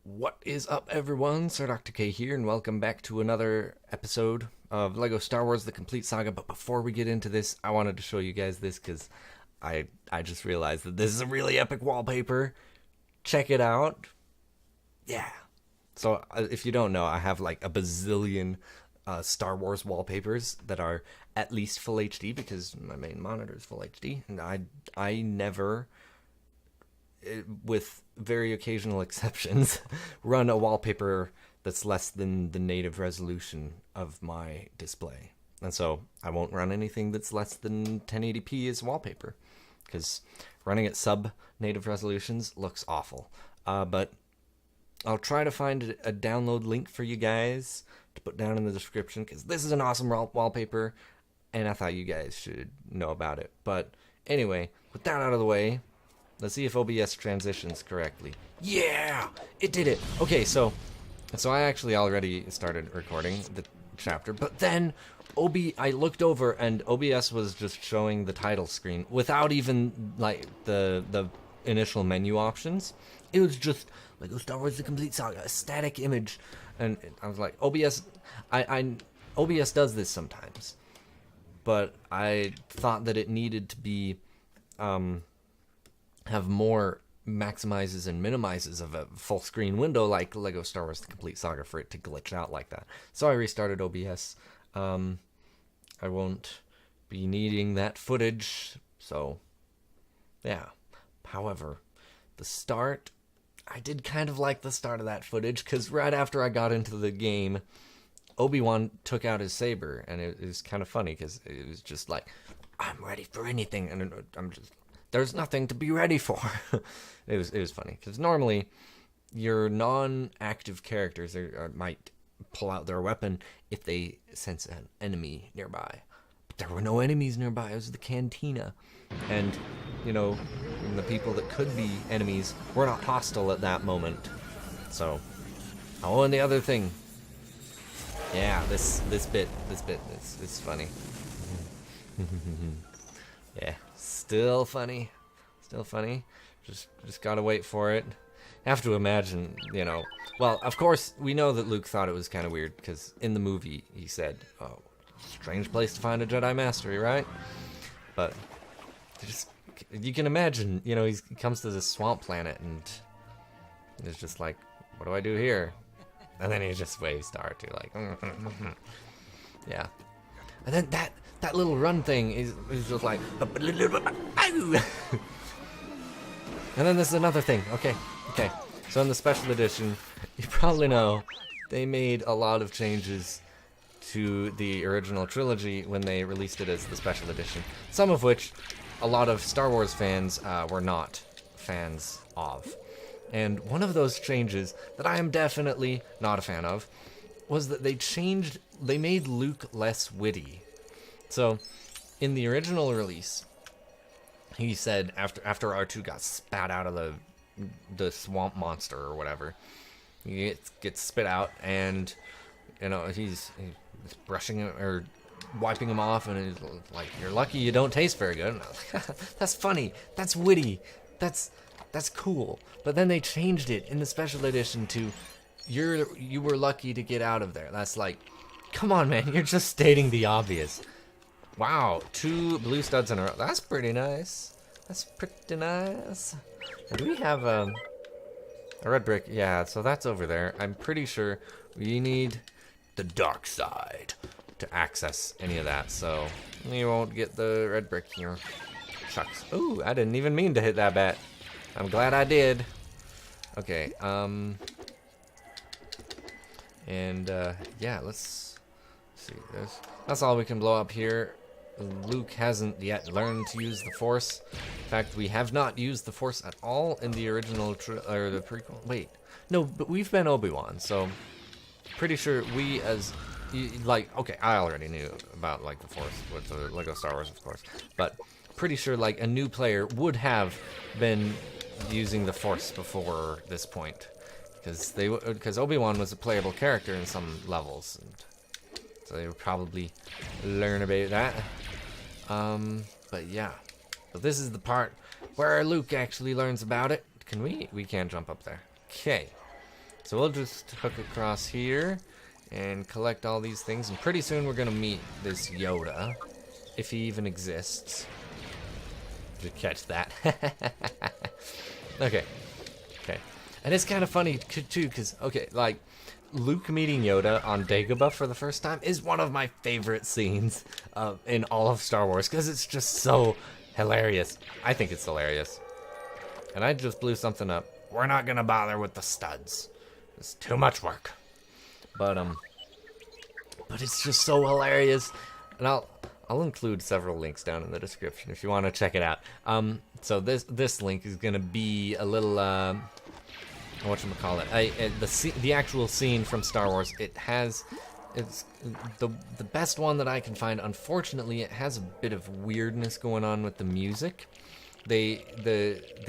What is up, everyone? Sir Dr. K here, and welcome back to another episode of LEGO Star Wars: The Complete Saga. But before we get into this, I wanted to show you guys this because I just realized that this is a really epic wallpaper. Check it out. Yeah. So if you don't know, I have like a bazillion Star Wars wallpapers that are at least full HD because my main monitor is full HD, and I never, with very occasional exceptions, run a wallpaper that's less than the native resolution of my display. And so I won't run anything that's less than 1080p as wallpaper, because running at sub-native resolutions looks awful. But I'll try to find a download link for you guys to put down in the description, because this is an awesome wallpaper, and I thought you guys should know about it. But anyway, with that out of the way, let's see if OBS transitions correctly. Yeah, it did it. Okay, so I actually already started recording the chapter, but then I looked over and OBS was just showing the title screen without even like the initial menu options. It was just LEGO Star Wars: The Complete Saga, a static image, and I was like, OBS does this sometimes, but I thought that it needed to be have more maximizes and minimizes of a full screen window like LEGO Star Wars: The Complete Saga for it to glitch out like that. So I restarted OBS. I won't be needing that footage, so yeah. However, the start, I did kind of like the start of that footage, because right after I got into the game, Obi-Wan took out his saber, and it was kind of funny, because it was just like, I'm ready for anything, and I'm just, there's nothing to be ready for. It was funny, because normally your non-active characters might pull out their weapon if they sense an enemy nearby. But there were no enemies nearby. It was the cantina. And, you know, the people that could be enemies were not hostile at that moment. So, oh, and the other thing. Yeah, this bit is funny. Yeah, still funny. Just gotta wait for it. Have to imagine, you know. Well, of course, we know that Luke thought it was kind of weird, because in the movie he said, oh, strange place to find a Jedi Mastery, right? But you can imagine, you know, he comes to this swamp planet and it's just like, what do I do here? And then he just waves to R2 like, yeah. And then that little run thing is just like, and then there's another thing. Okay. So in the special edition, you probably know they made a lot of changes to the original trilogy when they released it as the special edition. Some of which a lot of Star Wars fans were not fans of. And one of those changes that I am definitely not a fan of was that they made Luke less witty. So in the original release, he said after R2 got spat out of the swamp monster or whatever, he gets spit out, and you know he's brushing him or wiping him off, and he's like, "You're lucky you don't taste very good." And I was like, that's funny, that's witty, that's cool. But then they changed it in the special edition to, you were lucky to get out of there. That's like, come on, man, you're just stating the obvious. Wow, 2 blue studs in a row. That's pretty nice. And do we have a red brick? Yeah, so that's over there. I'm pretty sure we need the dark side to access any of that, so we won't get the red brick here. Shucks. Ooh, I didn't even mean to hit that bat. I'm glad I did. Okay, and yeah, let's see. That's all we can blow up here. Luke hasn't yet learned to use the Force. In fact, we have not used the Force at all in the original or the prequel. Wait, no, but we've been Obi-Wan, so pretty sure we like, okay, I already knew about like the Force with the LEGO Star Wars, of course, but pretty sure like a new player would have been using the Force before this point, because Obi-Wan was a playable character in some levels, and so they would probably learn about that. But yeah. So this is the part where Luke actually learns about it. Can we? We can't jump up there. Okay. So we'll just hook across here and collect all these things, and pretty soon we're gonna meet this Yoda, if he even exists. Did you catch that? Okay. And it's kind of funny too, because okay, like Luke meeting Yoda on Dagobah for the first time is one of my favorite scenes in all of Star Wars, because it's just so hilarious. I think it's hilarious. And I just blew something up. We're not gonna bother with the studs. It's too much work. But it's just so hilarious. And I'll include several links down in the description if you want to check it out. So this link is gonna be a little whatchamacallit, the actual scene from Star Wars. It's the best one that I can find. Unfortunately, it has a bit of weirdness going on with the music. The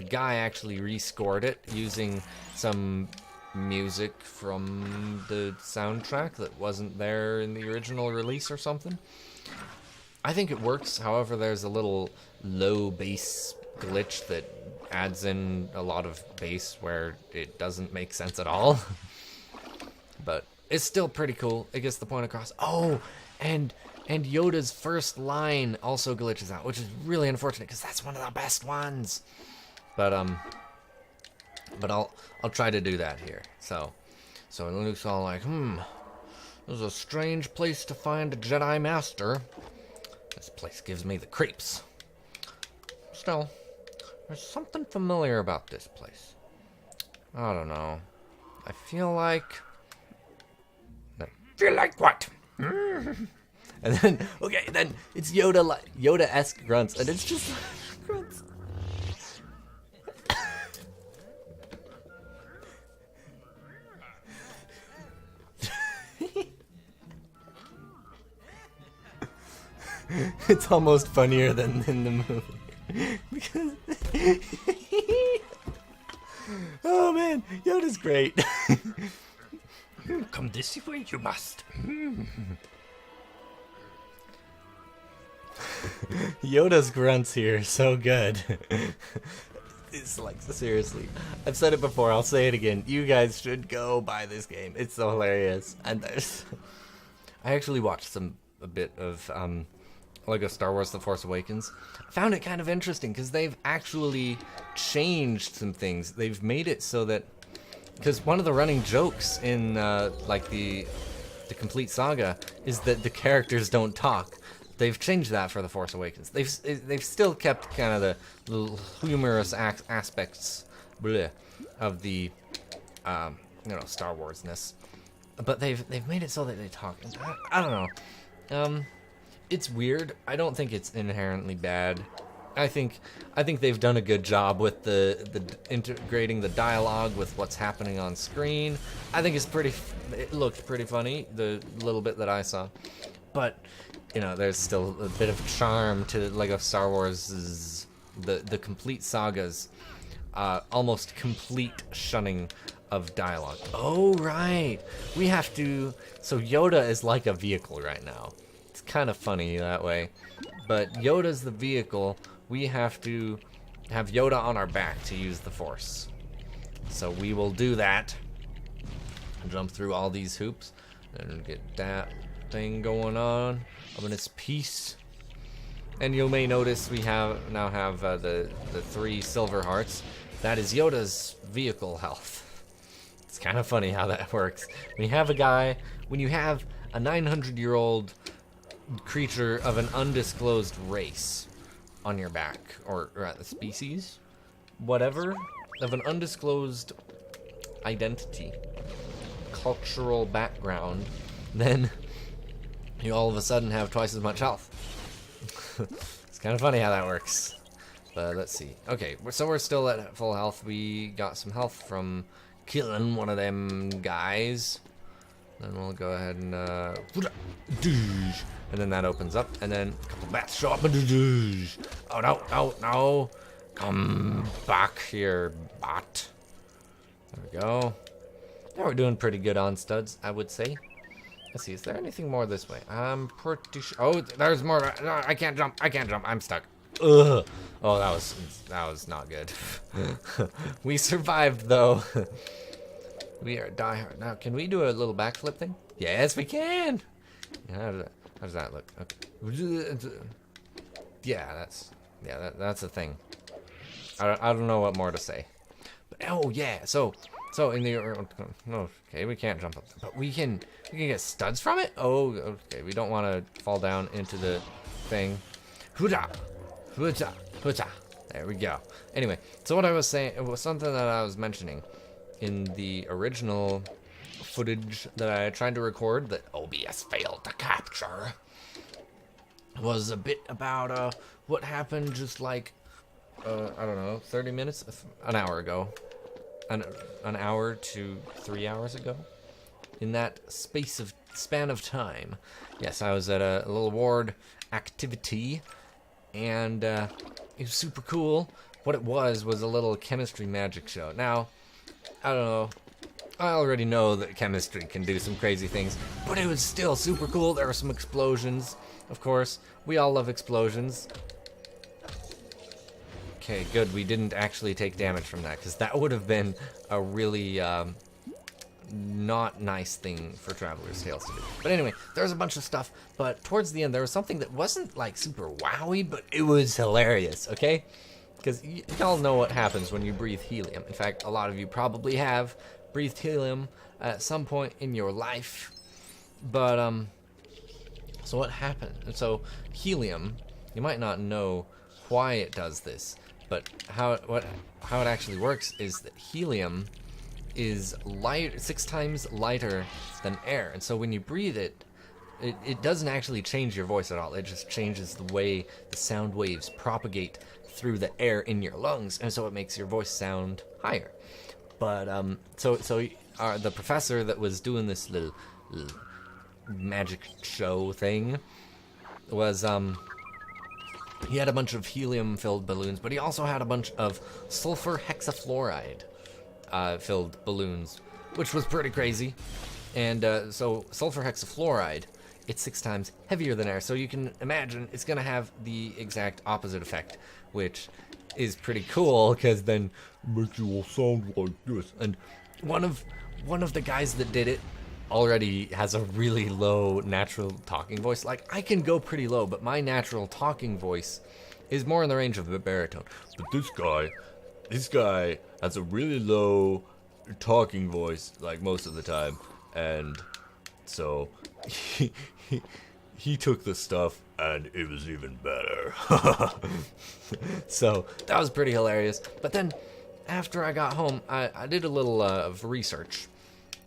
guy actually rescored it using some music from the soundtrack that wasn't there in the original release or something. I think it works. However, there's a little low bass glitch that adds in a lot of bass where it doesn't make sense at all. But it's still pretty cool. It gets the point across. Oh, and Yoda's first line also glitches out, which is really unfortunate because that's one of the best ones. But I'll try to do that here. So Luke's all like, this is a strange place to find a Jedi Master. This place gives me the creeps. Still, there's something familiar about this place. I don't know. I feel like what? And then, okay, then it's Yoda-esque grunts, and it's just grunts. It's almost funnier than in the movie. Because oh man, Yoda's great. Come this way, you must. Yoda's grunts here are so good. It's like, seriously. I've said it before, I'll say it again. You guys should go buy this game. It's so hilarious. And I actually watched a bit of Lego Star Wars The Force Awakens. I found it kind of interesting because they've actually changed some things. They've made it so that, because one of the running jokes in like the Complete Saga is that the characters don't talk. They've changed that for The Force Awakens. They've still kept kind of the little humorous aspects of the Star Wars-ness, but they've made it so that they talk. I don't know. It's weird. I don't think it's inherently bad. I think they've done a good job with the integrating the dialogue with what's happening on screen. I think it looked pretty funny, the little bit that I saw. But there's still a bit of charm to Lego Star Wars' the Complete Saga's almost complete shunning of dialogue. Oh right, we have to. So Yoda is like a vehicle right now. It's kind of funny that way, but Yoda's the vehicle. We have to have Yoda on our back to use the Force. So we will do that. Jump through all these hoops and get that thing going on. I'm in its piece. And you may notice we now have the 3 silver hearts. That is Yoda's vehicle health. It's kind of funny how that works. When you have a 900-year-old creature of an undisclosed race on your back, or at the species, whatever, of an undisclosed identity, cultural background, then you all of a sudden have twice as much health. It's kind of funny how that works. But let's see. Okay, so we're still at full health. We got some health from killing one of them guys. Then we'll go ahead and then that opens up, and then a couple bats show up. Oh no! Come back here, bot. There we go. Now we're doing pretty good on studs, I would say. Let's see, is there anything more this way? I'm pretty sure. Oh, there's more. No, I can't jump. I'm stuck. Ugh. Oh, that was not good. We survived though. We are diehard. Now, can we do a little backflip thing? Yes, we can. How does that look? Okay. Yeah, that's a thing. I don't know what more to say. But, oh yeah, so in the no, okay, we can't jump up, but we can get studs from it. Oh, okay, we don't want to fall down into the thing. Hooja, hooja, hooja. There we go. Anyway, so what I was saying, it was something that I was mentioning in the original footage that I tried to record that OBS failed to capture. Was a bit about what happened just like I don't know, 30 minutes, an hour ago, an hour to 3 hours ago. In that span of time, yes, I was at a little award activity, and it was super cool. What it was a little chemistry magic show. Now, I don't know. I already know that chemistry can do some crazy things, but it was still super cool. There were some explosions, of course. We all love explosions. Okay, good. We didn't actually take damage from that, because that would have been a really not nice thing for Traveler's Tales to do. But anyway, there was a bunch of stuff, but towards the end there was something that wasn't like super wowy, but it was hilarious, okay? Because y'all know what happens when you breathe helium. In fact, a lot of you probably have breathed helium at some point in your life. But so what happened? So helium, you might not know why it does this, but how it actually works is that helium is 6 times lighter than air, and so when you breathe it doesn't actually change your voice at all. It just changes the way the sound waves propagate through the air in your lungs, and so it makes your voice sound higher. But so the professor that was doing this little magic show thing was he had a bunch of helium-filled balloons, but he also had a bunch of sulfur hexafluoride filled balloons, which was pretty crazy. And so sulfur hexafluoride, it's 6 times heavier than air, so you can imagine it's going to have the exact opposite effect, which is pretty cool, because then it makes you all sound like this. And one of the guys that did it already has a really low natural talking voice. Like, I can go pretty low, but my natural talking voice is more in the range of a baritone. But this guy has a really low talking voice, like, most of the time, and so he took the stuff and it was even better. So that was pretty hilarious. But then after I got home, I did a little of research,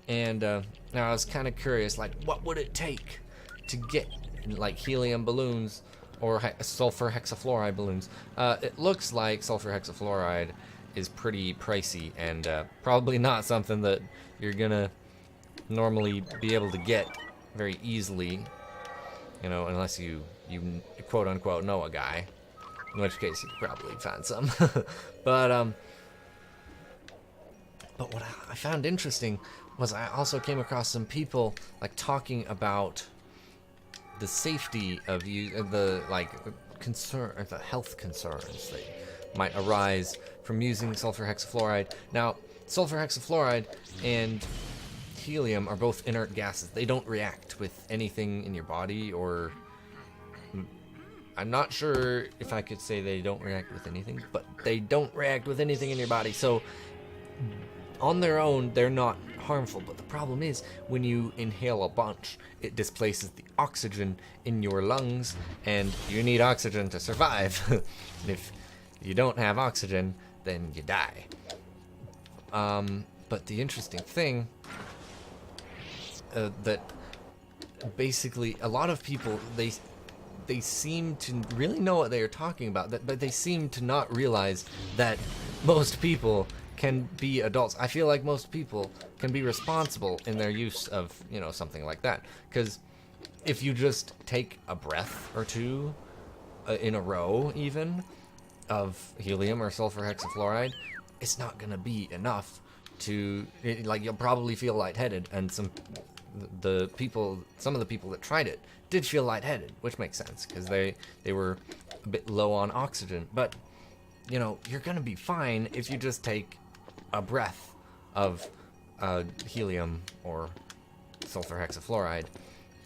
and now I was kind of curious, like, what would it take to get like helium balloons or sulfur hexafluoride balloons? It looks like sulfur hexafluoride is pretty pricey, and probably not something that you're gonna normally be able to get very easily, you know, unless you quote unquote know a guy, in which case you could probably find some. But what I found interesting was I also came across some people like talking about the safety of the health concerns that might arise from using sulfur hexafluoride. Now, sulfur hexafluoride and helium are both inert gases. They don't react with anything in your body, or I'm not sure if I could say they don't react with anything, but they don't react with anything in your body. So on their own, they're not harmful. But the problem is, when you inhale a bunch, it displaces the oxygen in your lungs, and you need oxygen to survive. And if you don't have oxygen, then you die. But the interesting thing that basically a lot of people, they seem to really know what they are talking about, but they seem to not realize that most people can be adults. I feel like most people can be responsible in their use of, you know, something like that. Because if you just take a breath or two in a row, even, of helium or sulfur hexafluoride, it's not gonna be enough to, like, you'll probably feel lightheaded, and some of the people that tried it did feel lightheaded, which makes sense, because they were a bit low on oxygen. But, you know, you're gonna be fine if you just take a breath of helium or sulfur hexafluoride.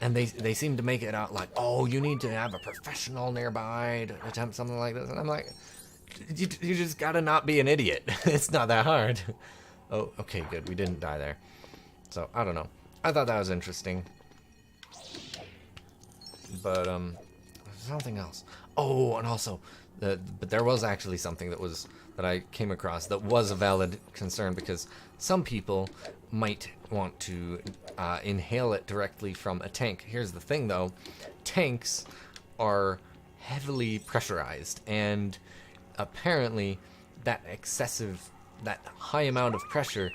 And they seem to make it out like, oh, you need to have a professional nearby to attempt something like this. And I'm like, you just gotta not be an idiot. It's not that hard. Oh, okay, good. We didn't die there. So, I don't know. I thought that was interesting. But, something else. Oh, and also, but there was actually something that I came across that was a valid concern, because some people might want to inhale it directly from a tank. Here's the thing, though. Tanks are heavily pressurized, and apparently that high amount of pressure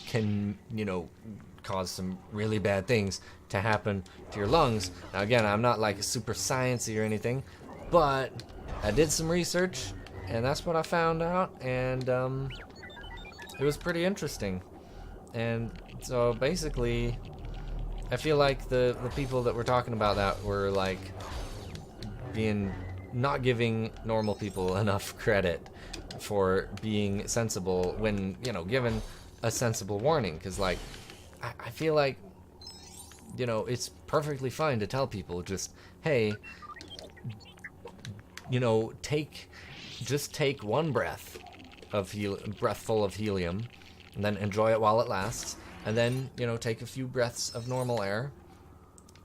can, you know, cause some really bad things to happen to your lungs. Now, again, I'm not like super sciencey or anything, but I did some research, and that's what I found out, and it was pretty interesting. And so basically, I feel like the people that were talking about that were like not giving normal people enough credit for being sensible when, you know, given a sensible warning. Because, like, I feel like, you know, it's perfectly fine to tell people just, hey, you know, just take one breathful of helium, and then enjoy it while it lasts, and then, you know, take a few breaths of normal air.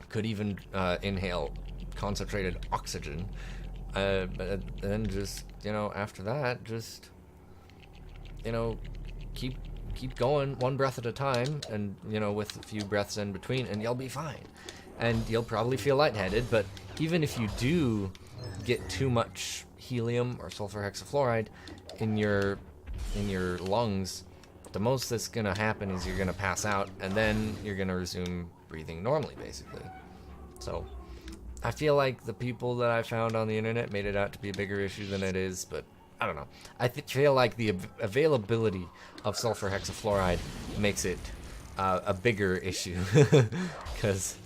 Could even inhale concentrated oxygen, but then just, you know, after that, just, you know, keep going one breath at a time, and, you know, with a few breaths in between, and you'll be fine. And you'll probably feel lightheaded, but even if you do get too much helium or sulfur hexafluoride in your lungs, the most that's gonna happen is you're gonna pass out, and then you're gonna resume breathing normally, basically. So I feel like the people that I found on the internet made it out to be a bigger issue than it is, but I don't know. I feel like the availability of sulfur hexafluoride makes it a bigger issue, because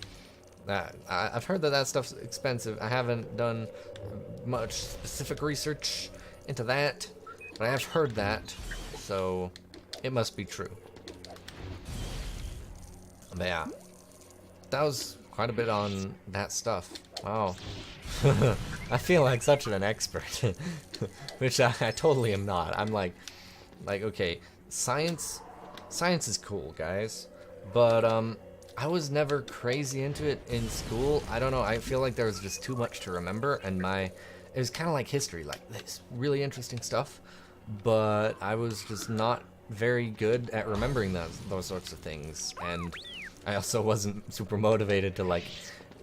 I've heard that stuff's expensive. I haven't done much specific research into that, but I have heard that, so it must be true. But yeah, that was quite a bit on that stuff. Wow. I feel like such an expert, which I totally am not. I'm like, okay, science is cool, guys, but I was never crazy into it in school. I don't know, I feel like there was just too much to remember, and it was kind of like history, like this really interesting stuff, but I was just not very good at remembering those sorts of things, and I also wasn't super motivated to like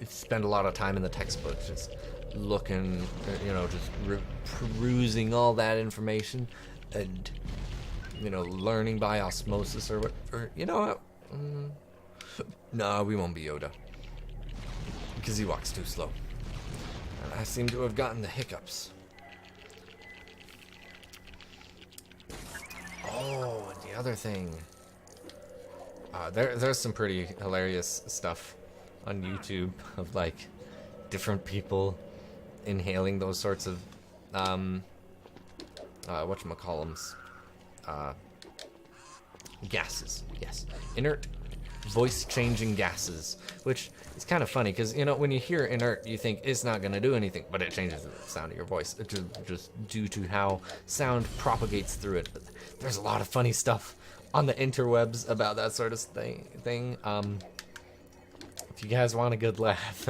spend a lot of time in the textbook just looking, you know, just perusing all that information and, you know, learning by osmosis or what, or, you know what? No, we won't be Yoda, because he walks too slow. And I seem to have gotten the hiccups. Oh, and the other thing. There's some pretty hilarious stuff on YouTube of like different people inhaling those sorts of whatchamacallums, gases. Yes, inert voice-changing gases, which is kind of funny because, you know, when you hear inert, you think it's not going to do anything, but it changes the sound of your voice just due to how sound propagates through it. But there's a lot of funny stuff on the interwebs about that sort of thing. If you guys want a good laugh,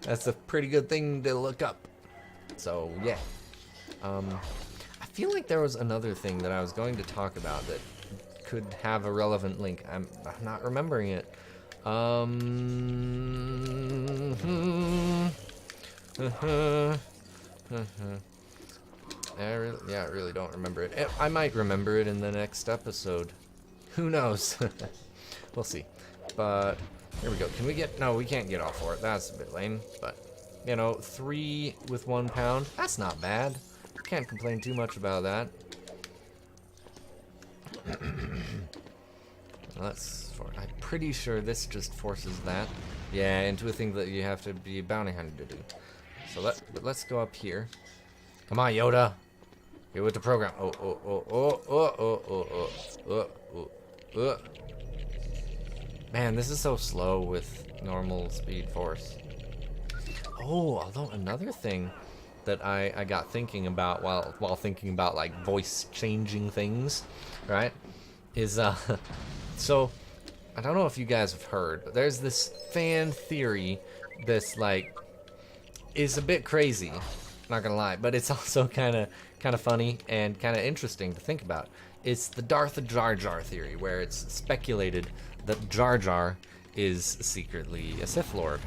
that's a pretty good thing to look up. So yeah, I feel like there was another thing that I was going to talk about that could have a relevant link. I'm not remembering it. I really don't remember it. I might remember it in the next episode. Who knows? We'll see. But here we go. Can we get? No, we can't get all 4. That's a bit lame. But, you know, 3 with 1 pound. That's not bad. Can't complain too much about that. I'm pretty sure this just forces that. Yeah, into a thing that you have to be a bounty hunter to do. So let's go up here. Come on, Yoda. Get with the program. Man, this is so slow with normal speed force. Oh, although another thing that I got thinking about while thinking about like voice changing things, right? Is so I don't know if you guys have heard, but there's this fan theory, this like is a bit crazy, not gonna lie, but it's also kind of funny and kind of interesting to think about. It's the Darth Jar Jar theory, where it's speculated that Jar Jar is secretly a Sith Lord,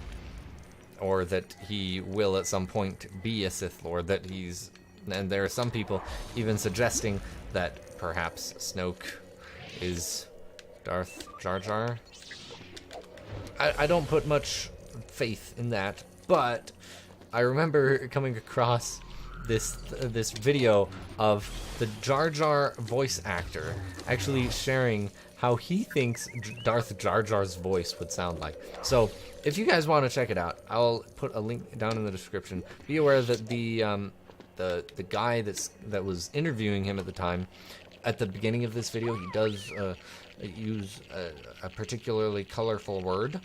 or that he will at some point be a Sith Lord. And there are some people even suggesting that perhaps Snoke is Darth Jar Jar. I don't put much faith in that, but I remember coming across this video of the Jar Jar voice actor actually sharing how he thinks Darth Jar Jar's voice would sound like. So if you guys want to check it out, I'll put a link down in the description. Be aware that the guy that was interviewing him at the time, at the beginning of this video, he does use a particularly colorful word,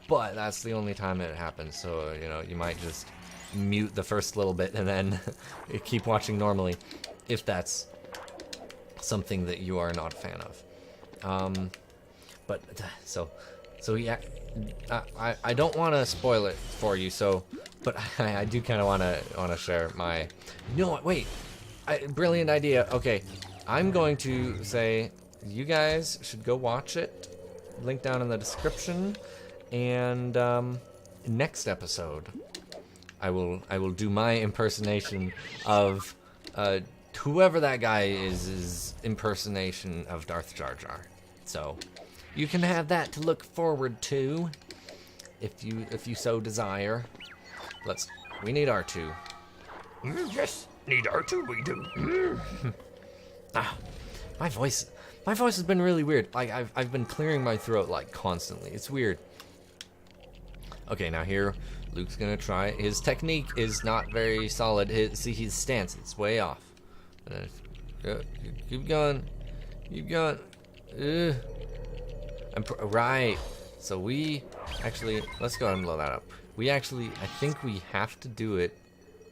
but that's the only time it happens. So you know, you might just mute the first little bit and then keep watching normally if that's something that you are not a fan of. But so yeah, I don't want to spoil it for you, but I do kind of want to share my, you know what, wait, brilliant idea. Okay, I'm going to say you guys should go watch it, link down in the description, and next episode I will do my impersonation of whoever that guy is impersonation of Darth Jar Jar. So you can have that to look forward to if you so desire. We need R2. Yes, need R2 we do. My voice has been really weird. Like I've been clearing my throat like constantly. It's weird. Okay, now here Luke's gonna try. His technique is not very solid. His stance, it's way off. Keep going. Keep going. Right. So we actually, let's go ahead and blow that up. I think we have to do it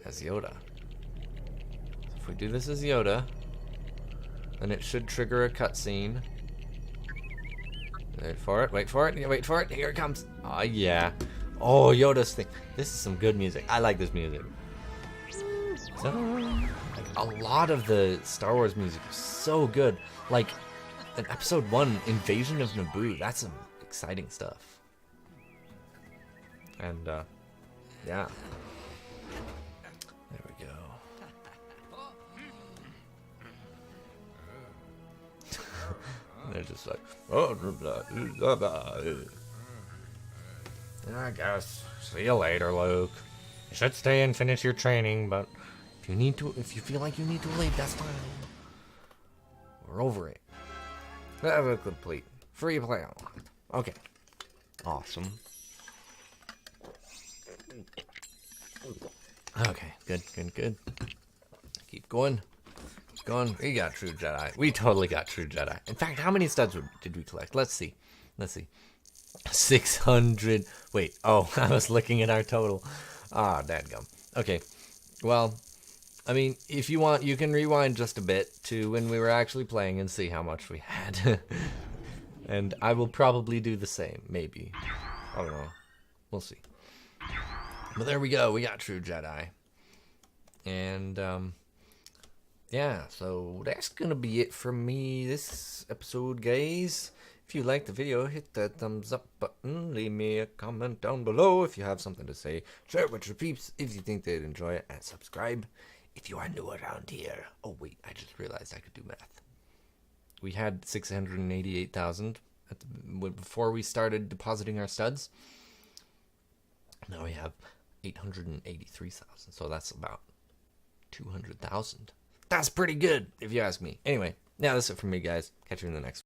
as Yoda. So if we do this as Yoda, then it should trigger a cutscene. Wait for it. Wait for it. Wait for it. Here it comes. Oh yeah. Oh, Yoda's thing. This is some good music. I like this music. So, like, a lot of the Star Wars music is so good. Like, in Episode 1, Invasion of Naboo, that's some exciting stuff. And, yeah. There we go. They're just like, oh, I guess. See you later, Luke. You should stay and finish your training, but if you feel like you need to leave, that's fine. We're over it. Level complete. Free play unlocked. Okay. Awesome. Okay, good. Keep going. Keep going. We got True Jedi. We totally got True Jedi. In fact, how many studs did we collect? Let's see. 600. Wait, oh, I was looking at our total. Ah, dadgum. Okay, well, I mean, if you want, you can rewind just a bit to when we were actually playing and see how much we had. And I will probably do the same, maybe. I don't know. We'll see. But there we go. We got True Jedi. And, yeah, so that's gonna be it from me this episode, guys. If you liked the video, hit that thumbs up button. Leave me a comment down below if you have something to say. Share it with your peeps if you think they'd enjoy it. And subscribe if you are new around here. Oh, wait, I just realized I could do math. We had 688,000 before we started depositing our studs. Now we have 883,000. So that's about 200,000. That's pretty good, if you ask me. Anyway, yeah, that's it from me, guys. Catch you in the next one.